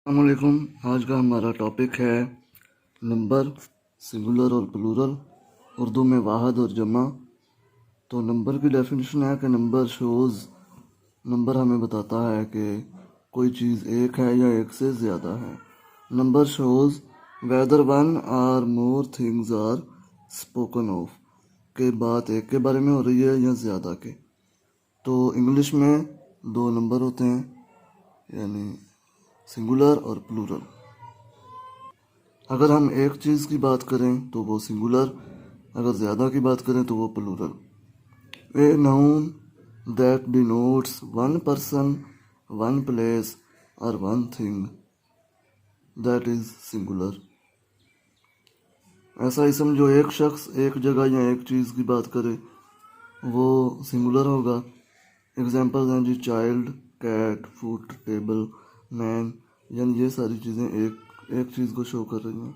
अस्सलामुअलैकुम। आज का हमारा टॉपिक है नंबर, सिंगुलर और प्लूरल, उर्दू में वाहद और जमा। तो नंबर की डेफिनेशन है कि नंबर हमें बताता है कि कोई चीज़ एक है या एक से ज़्यादा है। Number shows whether one or more things are spoken of, के बात एक के बारे में हो रही है या ज़्यादा के। तो इंग्लिश में दो नंबर होते हैं, यानी सिंगुलर और प्लूरल। अगर हम एक चीज़ की बात करें तो वो सिंगुलर, अगर ज़्यादा की बात करें तो वो plural. A noun that denotes one person, one place और one thing, that is singular. ऐसा इसम जो एक शख्स एक जगह या एक चीज़ की बात करे वो सिंगुलर होगा। एग्जाम्पल्स हैं जी child, cat, foot, table, man, यानी ये सारी चीज़ें एक चीज़ को शो कर रही हैं।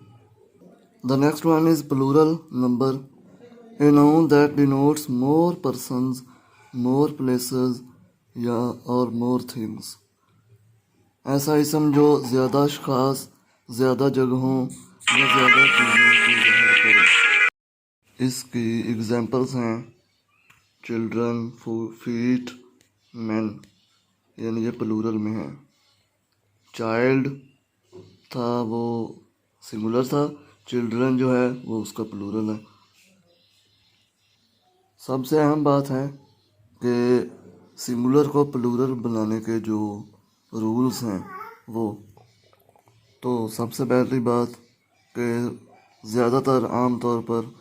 The next one is plural number, a noun that denotes more persons, more places या और more things। ऐसा इसम जो ज़्यादा अशख़ास, ज़्यादा जगहों या ज़्यादा चीज़ों को ज़ाहिर करे। इसकी एग्जाम्पल्स हैं चिल्ड्रन, फीट, मैन, यानी ये प्लूरल में है। चाइल्ड था वो सिंगुलर था, चिल्ड्रन जो है वो उसका प्लूरल है। सबसे अहम बात है कि सिंगुलर को प्लूरल बनाने के जो रूल्स हैं वो, तो सबसे पहली बात कि ज़्यादातर आम तौर पर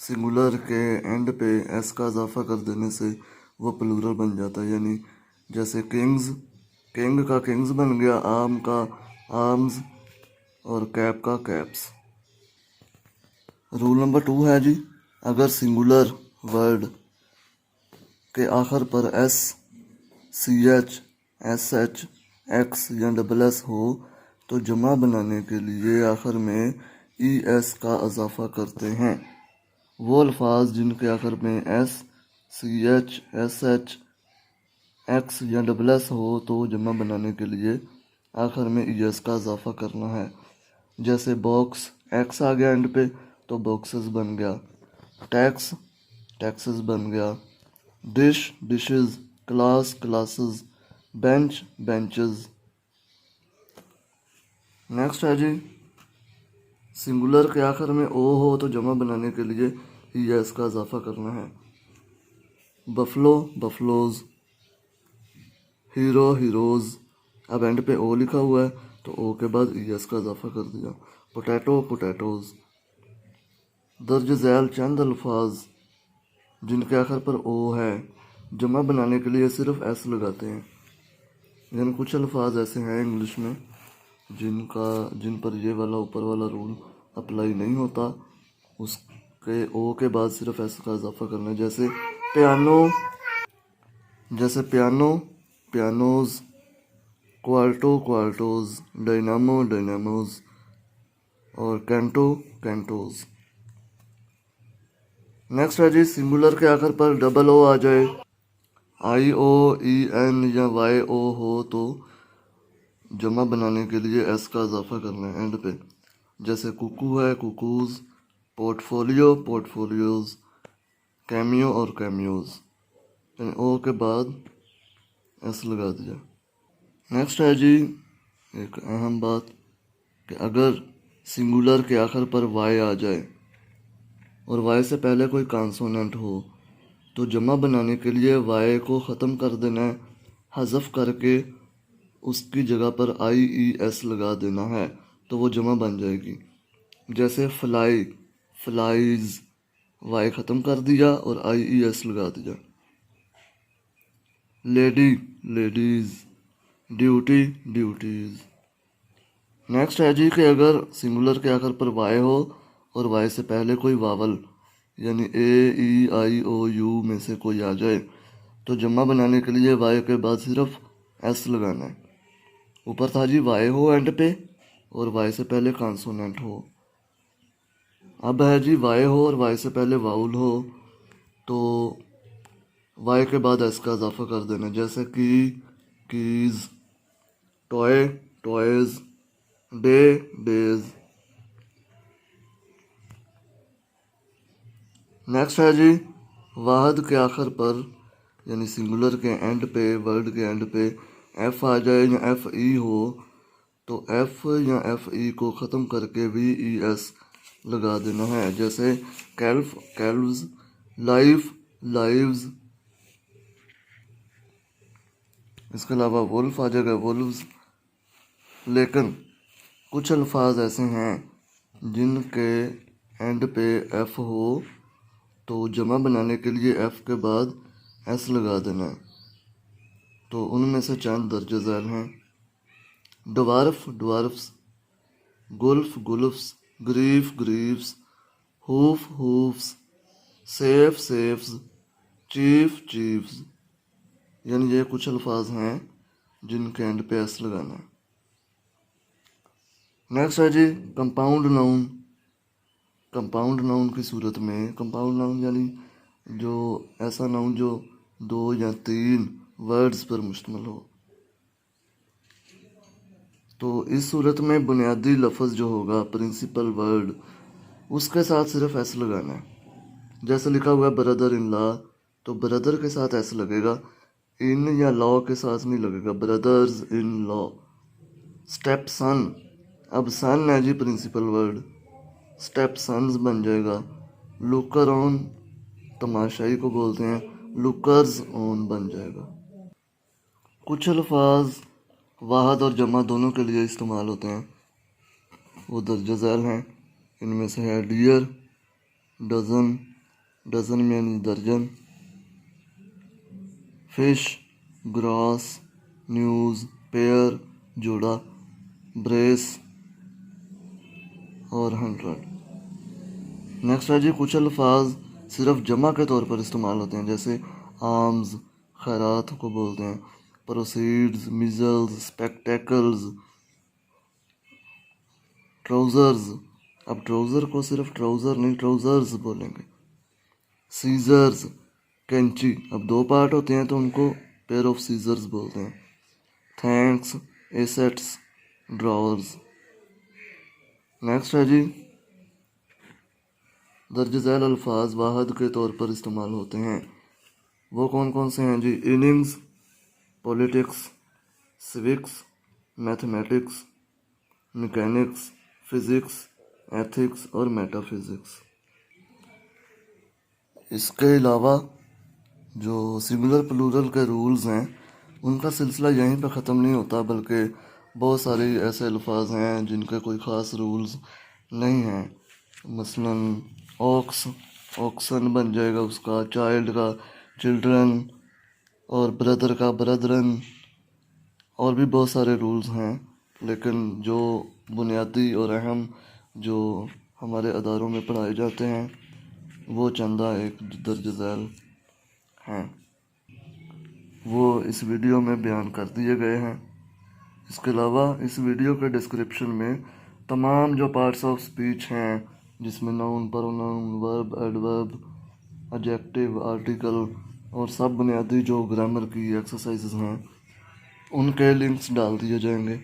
सिंगुलर के एंड पे एस का इजाफा कर देने से वो प्लूरल बन जाता है। यानी जैसे किंग्स, किंग का किंग्स बन गया, आर्म का आर्म्स और कैप का कैप्स। रूल नंबर 2 है जी, अगर सिंगुलर वर्ड के आखिर पर S, C H, S H, X या डबल एस हो तो जमा बनाने के लिए आखिर में ई एस का इजाफा करते हैं। वो अल्फाज जिनके आखिर में S, C H, S H, X या डबल एस हो तो जमा बनाने के लिए आखिर में ई एस का इजाफा करना है। जैसे बॉक्स, एक्स आ गया एंड पे तो बॉक्सेस बन गया। टैक्स, टैक्सेस बन गया। Dish, dishes. Class, classes. Bench, benches. Next है जी, सिंगुलर के आखिर में ओ हो तो जमा बनाने के लिए ई एस का इजाफा करना है। Buffalo, buffaloes. Hero, heroes. अब एंड पे ओ लिखा हुआ है तो ओ के बाद ई एस का इजाफा कर दिया। Potato, potatoes. दर्ज झैल चंद अल्फाज जिनके आखिर पर ओ है, जमा बनाने के लिए सिर्फ एस लगाते हैं। यानी कुछ अल्फाज ऐसे हैं इंग्लिश में जिन पर ये वाला ऊपर वाला रूल अप्लाई नहीं होता, उसके ओ के बाद सिर्फ एस का इजाफा करना है। जैसे piano, pianos. Quarto, quartos. Dynamo, dynamos. और कैंटो, कैंटोज। नेक्स्ट है जी, सिंगुलर के आखिर पर डबल ओ आ जाए, आई ओ, ई एन या वाई ओ हो तो जमा बनाने के लिए एस का इजाफा करना है एंड पे। जैसे कुकू है, कुकूज। Portfolio, portfolios. कैमियो और कैमियोज, यानी ओ के बाद एस लगा दिया। नेक्स्ट है जी एक अहम बात कि अगर सिंगुलर के आखिर पर वाई आ जाए और वाई से पहले कोई कॉन्सोनेंट हो तो जमा बनाने के लिए वाई को ख़त्म कर देना है, हज़फ करके उसकी जगह पर आई ई एस लगा देना है तो वो जमा बन जाएगी। जैसे फ्लाई, फ्लाइज। वाई ख़त्म कर दिया और आई ई एस लगा दिया। Lady, ladies. Duty, duties. Next है जी कि अगर सिंगुलर के आखिर पर वाई हो और वाई से पहले कोई वावल यानी ए, ई, आई, ओ, यू में से कोई आ जाए तो जमा बनाने के लिए वाई के बाद सिर्फ एस लगाना है। ऊपर था जी वाई हो एंड पे और वाई से पहले कॉन्सोनेंट हो। अब है जी वाई हो और वाई से पहले वाउल हो तो वाई के बाद एस का इजाफा कर देना। जैसे की, keys. Toy, toys. Day, days. Next है जी, वाहद के आखिर पर यानी सिंगुलर के एंड पे, वर्ड के एंड पे एफ आ जाए या एफ ई हो तो एफ या एफ ई को ख़त्म करके वी ई एस लगा देना है। जैसे कैल्फ, कैल्व्स, लाइफ, लाइव्स। इसके अलावा वुल्फ आ जाएगा, वुल्व्स। लेकिन कुछ अल्फाज ऐसे हैं जिनके एंड पे एफ हो तो जमा बनाने के लिए एफ के बाद एस लगा देना है। तो उनमें से चंद दर्ज झैल हैं। Dwarf, dwarfs, gulf, gulfs, grief, griefs, hoof, hoofs, safe, safes, chief, chiefs. यानी ये कुछ अल्फाज हैं जिनके एंड पे एस लगाना है। नेक्स्ट है जी, कंपाउंड नाउन। कंपाउंड नाउन की सूरत में, कंपाउंड नाउन यानी जो ऐसा नाउन जो 2 या 3 वर्ड्स पर मुश्तमिल हो। तो इस सूरत में बुनियादी लफ्ज़ जो होगा, प्रिंसिपल वर्ड, उसके साथ सिर्फ एस लगाना है। जैसे लिखा हुआ है ब्रदर इन लॉ, तो ब्रदर के साथ एस लगेगा, इन या लॉ के साथ नहीं लगेगा। Brothers in law. स्टेप सन, अब सन है जी प्रिंसिपल वर्ड, स्टेप सन्स बन जाएगा। लुकर ऑन, तमाशाई को बोलते हैं, लुकर्स ऑन बन जाएगा। कुछ अल्फाज वाहद और जमा दोनों के लिए इस्तेमाल होते हैं, वो दर्ज झैल हैं। इनमें से है डियर, डज़न, डज़न यानी दर्जन, फिश, ग्रास, न्यूज़, पेयर जोड़ा, ब्रेस और 100। नेक्स्ट है जी, कुछ अल्फाज सिर्फ जमा के तौर पर इस्तेमाल होते हैं, जैसे आर्म्स, खैरात को बोलते हैं, प्रोसीड्स, मिजल्स, स्पेक्टेकल्स, ट्राउज़र्स। अब ट्राउज़र को सिर्फ ट्राउज़र नहीं, ट्राउज़र्स बोलेंगे। सीजर्स, कैंची। अब 2 पार्ट होते हैं तो उनको पेयर ऑफ सीजर्स बोलते हैं। Thanks, assets, drawers. नेक्स्ट है जी, दर्ज झैल अल्फाज वाहद के तौर पर इस्तेमाल होते हैं, वो कौन कौन से हैं जी? Innings, politics, civics, mathematics, mechanics, physics, ethics और मेटाफिज़िक्स। इसके अलावा जो सिंगुलर प्लूरल के रूल्स हैं उनका सिलसिला यहीं पर ख़त्म नहीं होता, बल्कि बहुत सारे ऐसे अल्फाज हैं जिनके कोई ख़ास रूल्स नहीं हैं। मसलन ऑक्स, ऑक्सन बन जाएगा उसका, चाइल्ड का चिल्ड्रन और ब्रदर का ब्रदरन। और भी बहुत सारे रूल्स हैं, लेकिन जो बुनियादी और अहम जो हमारे अदारों में पढ़ाए जाते हैं वो चंदा एक दर्ज झैल हैं, वो इस वीडियो में बयान कर दिए गए हैं। इसके अलावा इस वीडियो के डिस्क्रिप्शन में तमाम जो पार्ट्स ऑफ स्पीच हैं, जिसमें noun, pronoun, verb, adverb, adjective, article और सब बुनियादी जो ग्रामर की एक्सरसाइजेज हैं, उनके लिंक्स डाल दिए जाएंगे।